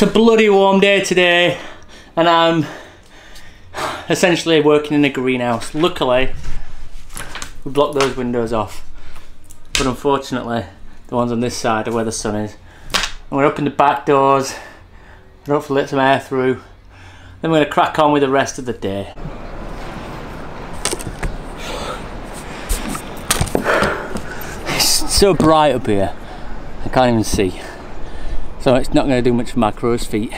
a bloody warm day today, and I'm essentially working in a greenhouse. Luckily, we blocked those windows off, but unfortunately, the ones on this side are where the sun is. And we're opening the back doors, and hopefully let some air through. Then we're going to crack on with the rest of the day. It's so bright up here, I can't even see. So it's not going to do much for my crow's feet.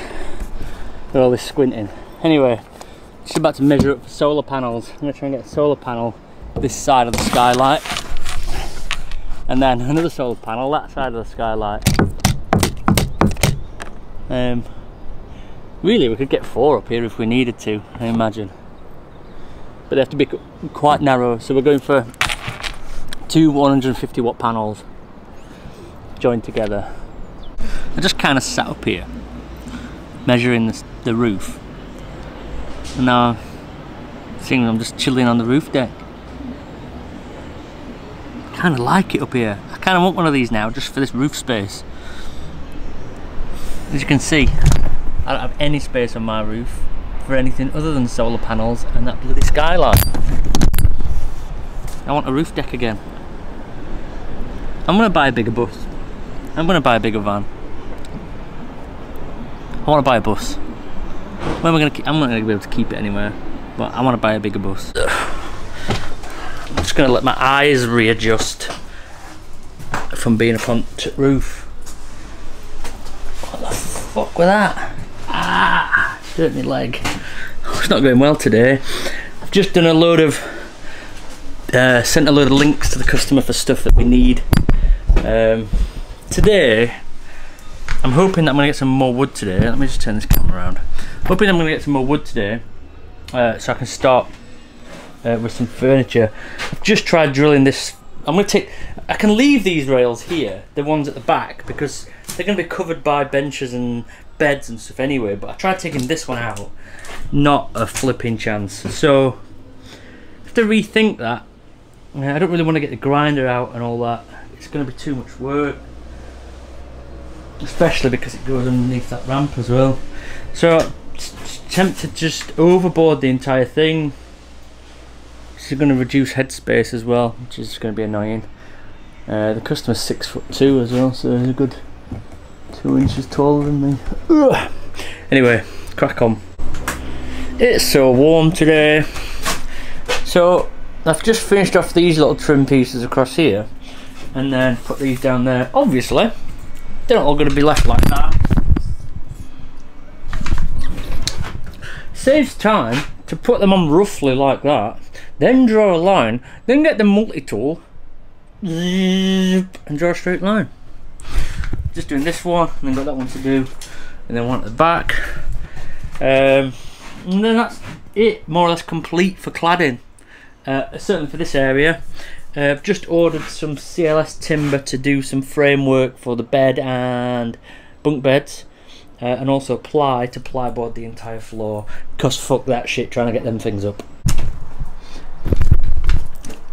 They're always squinting. Anyway, just about to measure up for solar panels. I'm going to try and get a solar panel this side of the skylight. And then another solar panel that side of the skylight. Really, we could get 4 up here if we needed to, I imagine. But they have to be quite narrow, so we're going for 2 150 watt panels joined together. I just kind of sat up here measuring the roof, and now I'm just chilling on the roof deck. I kind of like it up here. I kind of want one of these now just for this roof space. As you can see, I don't have any space on my roof for anything other than solar panels and that bloody skylight. I want a roof deck again. I'm going to buy a bigger bus. I'm going to buy a bigger van. I want to buy a bus. Where am I going to keep? I'm not going to be able to keep it anywhere, but I want to buy a bigger bus. I'm just going to let my eyes readjust from being up on the roof. What the fuck was that? Ah, hurt my leg. It's not going well today. I've just done a load of sent a load of links to the customer for stuff that we need. Today I'm hoping that I'm going to get some more wood today. Let me just turn this camera around. Hoping I'm going to get some more wood today, so I can start with some furniture. I've just tried drilling this. I can leave these rails here, the ones at the back, because they're going to be covered by benches and beds and stuff anyway, but I tried taking this one out. Not a flipping chance. So I have to rethink that. I don't really want to get the grinder out and all that. It's going to be too much work, especially because it goes underneath that ramp as well. So tempted to just overboard the entire thing. This is going to reduce headspace as well, which is going to be annoying. The customer's 6'2" as well, so he's a good 2 inches taller than me. Ugh. Anyway, crack on. It's so warm today. So I've just finished off these little trim pieces across here, and then put these down there. Obviously, they're not all going to be left like that. Saves time to put them on roughly like that, then draw a line, then get the multi-tool and draw a straight line. Just doing this one, and then got that one to do, and then one at the back, and then that's it, more or less complete for cladding. Certainly for this area. I've just ordered some CLS timber to do some framework for the bed and bunk beds, and also ply to plyboard the entire floor, because fuck that shit trying to get them things up.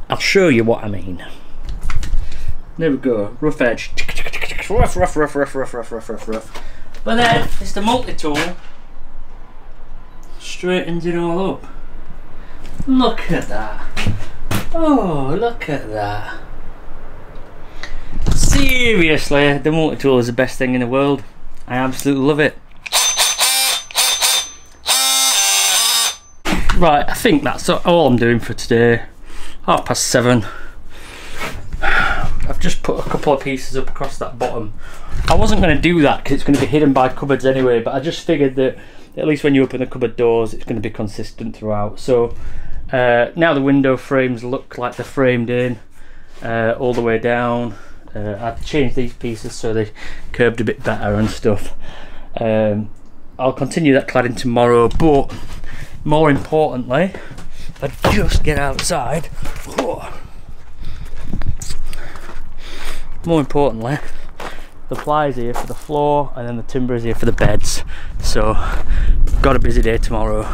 I'll show you what I mean. There we go, rough edge. Rough. But then it's the multi-tool, straightens it all up. Look at that. Oh, look at that. Seriously, the multi-tool is the best thing in the world. I absolutely love it. Right, I think that's all I'm doing for today. 7:30. I've just put a couple of pieces up across that bottom. I wasn't going to do that because it's going to be hidden by cupboards anyway, but I just figured that at least when you open the cupboard doors it's going to be consistent throughout. So now the window frames look like they're framed in all the way down. I've changed these pieces so they curved a bit better and stuff. I'll continue that cladding tomorrow, but more importantly, if I just get outside, more importantly, the ply is here for the floor and then the timber is here for the beds. So got a busy day tomorrow.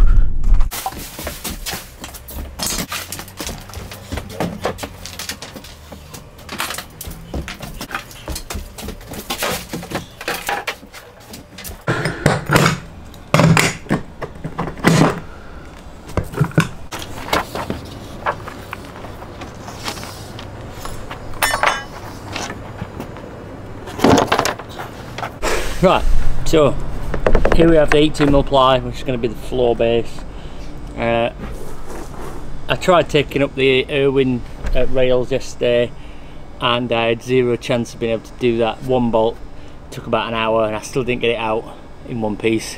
Right, so here we have the 18mm ply, which is going to be the floor base. I tried taking up the Irwin rails yesterday, and I had zero chance of being able to do that. One bolt took about an hour, and I still didn't get it out in one piece.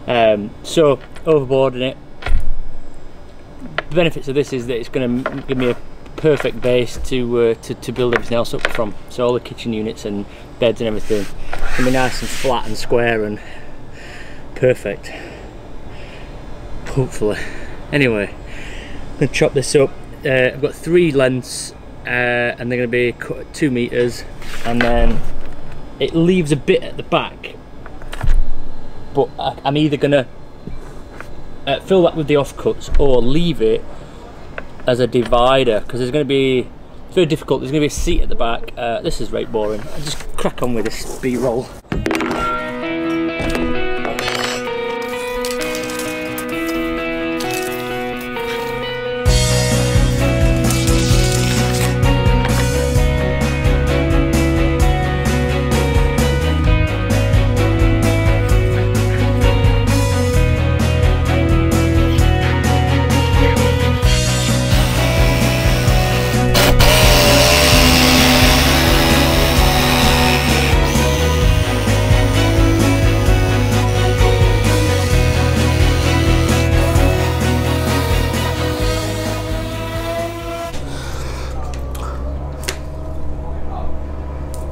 So overboarding it. The benefits of this is that it's going to give me a perfect base to build everything else up from. So all the kitchen units and beds and everything can be nice and flat and square and perfect, hopefully. Anyway, I'm going to chop this up. I've got 3 lengths, and they're going to be cut at 2 meters, and then it leaves a bit at the back, but I'm either going to fill that with the offcuts or leave it as a divider, because there's going to be, it's very difficult, there's going to be a seat at the back. This is right boring. I'll just crack on with this B-roll.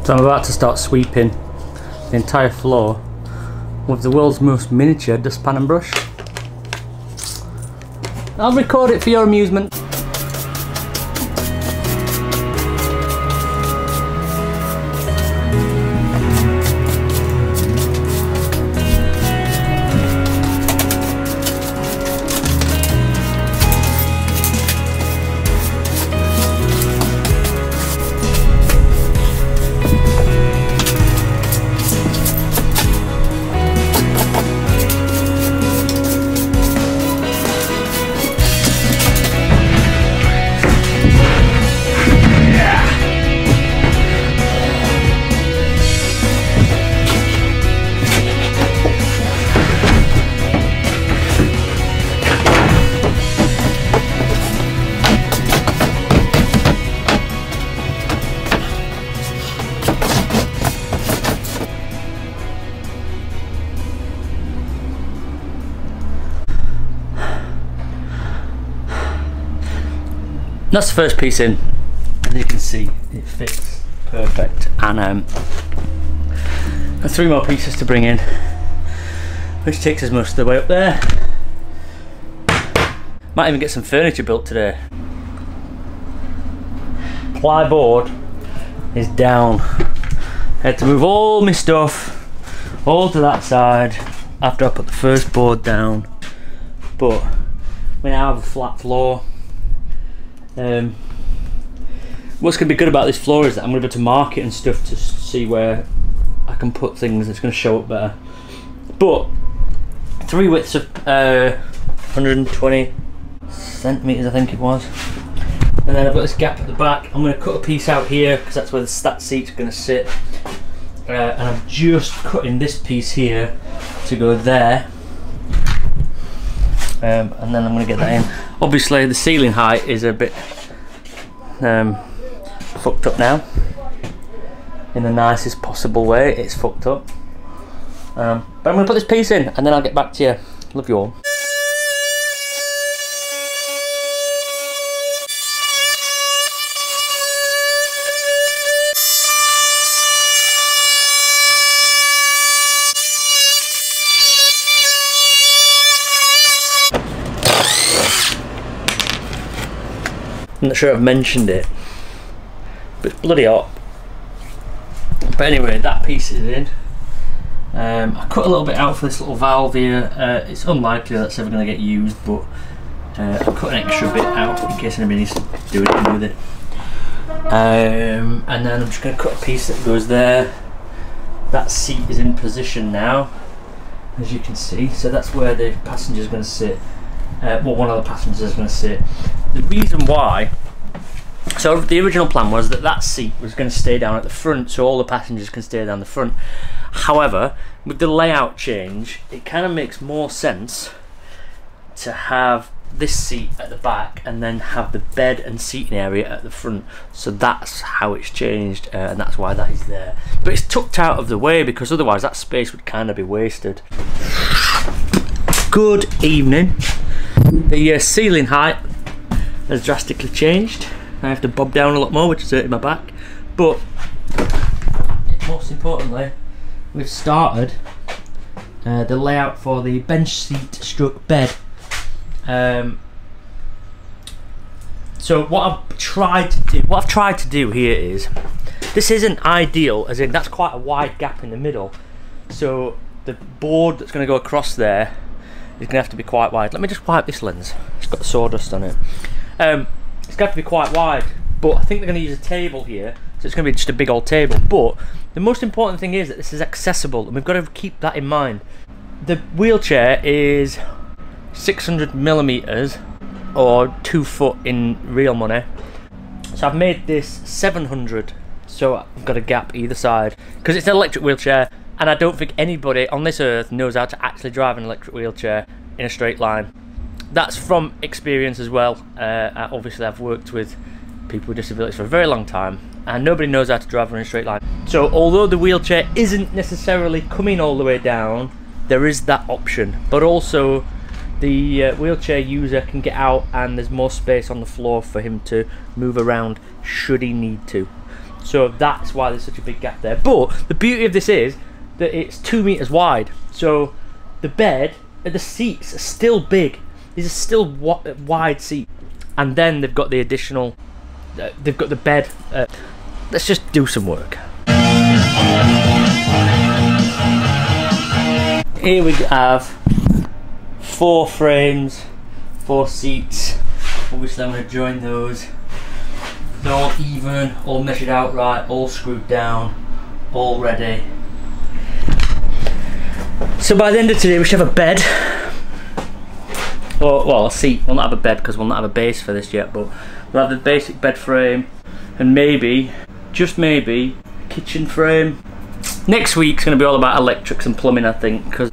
So I'm about to start sweeping the entire floor with the world's most miniature dustpan and brush. I'll record it for your amusement. That's the first piece in, as you can see it fits perfect, and 3 more pieces to bring in, which takes us most of the way up there. Might even get some furniture built today. Ply board is down. I had to move all my stuff all to that side after I put the first board down, but we now have a flat floor. What's going to be good about this floor is that I'm going to be able to mark it and stuff to see where I can put things. It's going to show up better. But 3 widths of 120 centimeters, I think it was, and then I've got this gap at the back. I'm going to cut a piece out here because that's where the stat seat's going to sit, and I'm just cutting this piece here to go there, and then I'm going to get that in. Obviously the ceiling height is a bit fucked up now, in the nicest possible way. It's fucked up, but I'm going to put this piece in and then I'll get back to you. Love you all. I'm not sure I've mentioned it, but it's bloody hot. But anyway, that piece is in. I cut a little bit out for this little valve here. It's unlikely that's ever going to get used, but I cut an extra bit out in case anybody needs to do anything with it. And then I'm just going to cut a piece that goes there. That seat is in position now, as you can see. So that's where the passenger's going to sit. Well, one of the passengers is going to sit. The reason why, so the original plan was that that seat was going to stay down at the front, so all the passengers can stay down the front. However, with the layout change, it kind of makes more sense to have this seat at the back and then have the bed and seating area at the front. So that's how it's changed, and that's why that is there. But it's tucked out of the way because otherwise that space would kind of be wasted. Good evening. The ceiling height has drastically changed. I have to bob down a lot more, which is hurting my back. But most importantly, we've started the layout for the bench seat stroke bed. So what I've tried to do here is, this isn't ideal, as in that's quite a wide gap in the middle, so the board that's going to go across there is going to have to be quite wide. Let me just wipe this lens, it's got the sawdust on it. It's going to have to be quite wide, but I think they're going to use a table here, so it's going to be just a big old table. But the most important thing is that this is accessible, and we've got to keep that in mind. The wheelchair is 600mm or 2 foot in real money, so I've made this 700, so I've got a gap either side because it's an electric wheelchair, and I don't think anybody on this earth knows how to actually drive an electric wheelchair in a straight line. That's from experience as well. Obviously I've worked with people with disabilities for a very long time, and nobody knows how to drive in a straight line. So although the wheelchair isn't necessarily coming all the way down, there is that option, but also the wheelchair user can get out and there's more space on the floor for him to move around should he need to. So that's why there's such a big gap there. But the beauty of this is that it's 2 meters wide, so the bed, the seats are still big. These are still wide seats, and then they've got the additional, they've got the bed. Let's just do some work. Here we have 4 frames, 4 seats. Obviously I'm going to join those. They're all even, all measured out right, all screwed down, all ready. So by the end of today we should have a bed. Or, well, a seat. We'll not have a bed because we'll not have a base for this yet, but we'll have the basic bed frame and maybe, just maybe, a kitchen frame. Next week's going to be all about electrics and plumbing, I think, because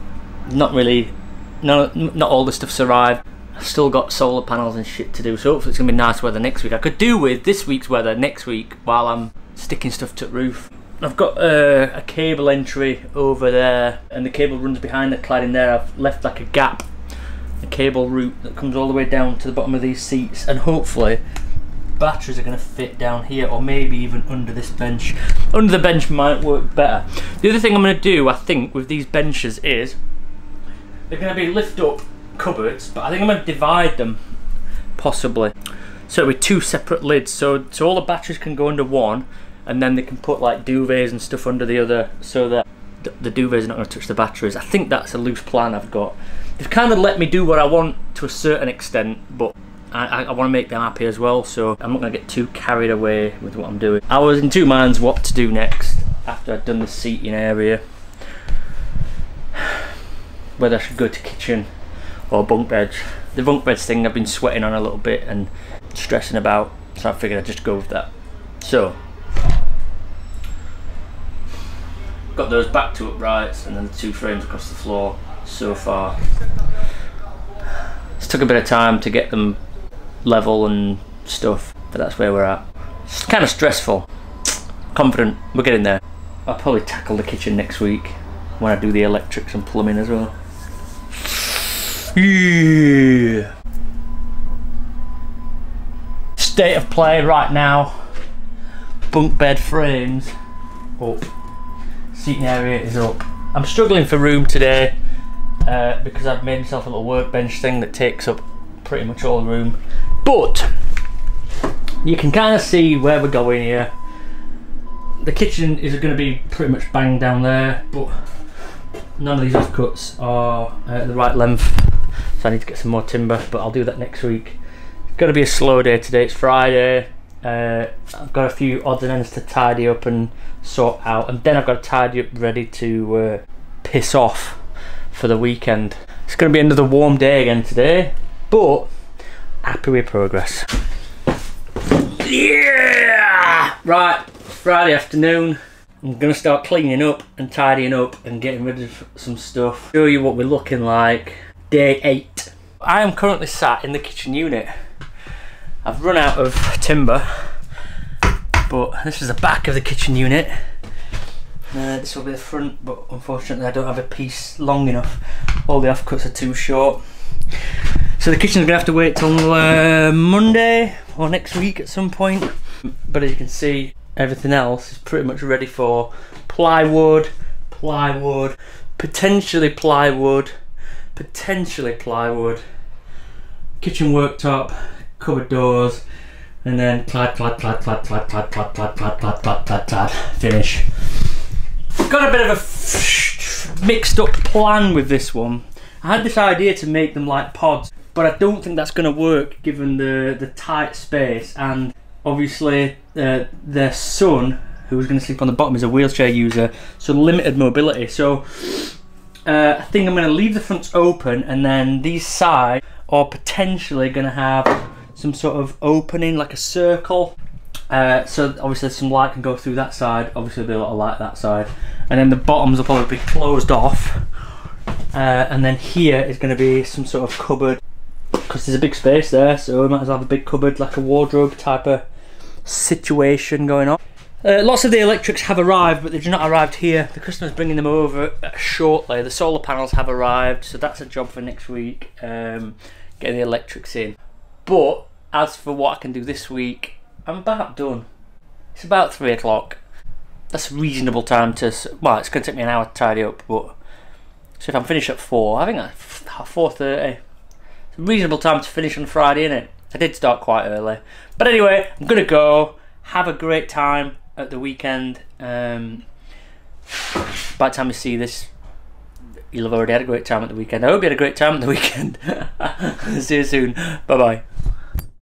not all the stuff's arrived. I've still got solar panels and shit to do, so hopefully it's going to be nice weather next week. I could do with this week's weather next week while I'm sticking stuff to the roof. I've got a cable entry over there, and the cable runs behind the cladding there. I've left like a gap, a cable route that comes all the way down to the bottom of these seats, and hopefully batteries are going to fit down here, or maybe even under this bench. Under the bench might work better. The other thing I'm going to do, I think, with these benches is they're going to be lift up cupboards, but I think I'm going to divide them, possibly. So with 2 separate lids, so all the batteries can go under one, and then they can put like duvets and stuff under the other, so that the duvets are not going to touch the batteries. I think that's a loose plan I've got. They've kind of let me do what I want to a certain extent, but I want to make them happy as well, so I'm not going to get too carried away with what I'm doing. I was in 2 minds what to do next after I'd done the seating area. Whether I should go to kitchen or bunk beds. The bunk beds thing I've been sweating on a little bit and stressing about, so I figured I'd just go with that. So, got those back to uprights and then the 2 frames across the floor so far. It's took a bit of time to get them level and stuff, but that's where we're at. It's kind of stressful. Confident we're getting there. I'll probably tackle the kitchen next week when I do the electrics and plumbing as well. Yeah. State of play right now. Bunk bed frames up. Seating area is up. I'm struggling for room today because I've made myself a little workbench thing that takes up pretty much all the room. But you can kind of see where we're going here. The kitchen is going to be pretty much banged down there, but none of these offcuts are the right length, so I need to get some more timber, but I'll do that next week. It's going to be a slow day today. It's Friday. I've got a few odds and ends to tidy up and sort out, and then I've got to tidy up ready to piss off for the weekend. It's going to be another warm day again today, but happy with progress. Yeah! Right, Friday afternoon. I'm going to start cleaning up and tidying up and getting rid of some stuff. Show you what we're looking like. Day 8. I am currently sat in the kitchen unit. I've run out of timber, but this is the back of the kitchen unit. This will be the front, but unfortunately I don't have a piece long enough. All the offcuts are too short. So the kitchen's gonna have to wait till Monday or next week at some point. But as you can see, everything else is pretty much ready for plywood, potentially plywood, kitchen worktop, cupboard doors, and then clad, finish. Got a bit of a mixed up plan with this one. I had this idea to make them like pods, but I don't think that's going to work given the tight space, and obviously their son, who's going to sleep on the bottom, is a wheelchair user, so limited mobility. So I think I'm going to leave the fronts open, and then these sides are potentially going to have some sort of opening, like a circle. So obviously some light can go through that side, obviously there'll be a lot of light that side, and then the bottoms will probably be closed off, and then here is going to be some sort of cupboard, because there's a big space there, so we might as well have a big cupboard, like a wardrobe type of situation going on. Lots of the electrics have arrived, but they've not arrived here. The customer's bringing them over shortly. The solar panels have arrived, so that's a job for next week, getting the electrics in. But as for what I can do this week, I'm about done. It's about 3 o'clock. That's a reasonable time to, well, it's going to take me an hour to tidy up, but so if I'm finished at 4, I think that's 4:30. It's a reasonable time to finish on Friday, isn't it? I did start quite early. But anyway, I'm going to go. Have a great time at the weekend. By the time you see this, you'll have already had a great time at the weekend. I hope you had a great time at the weekend. See you soon. Bye bye.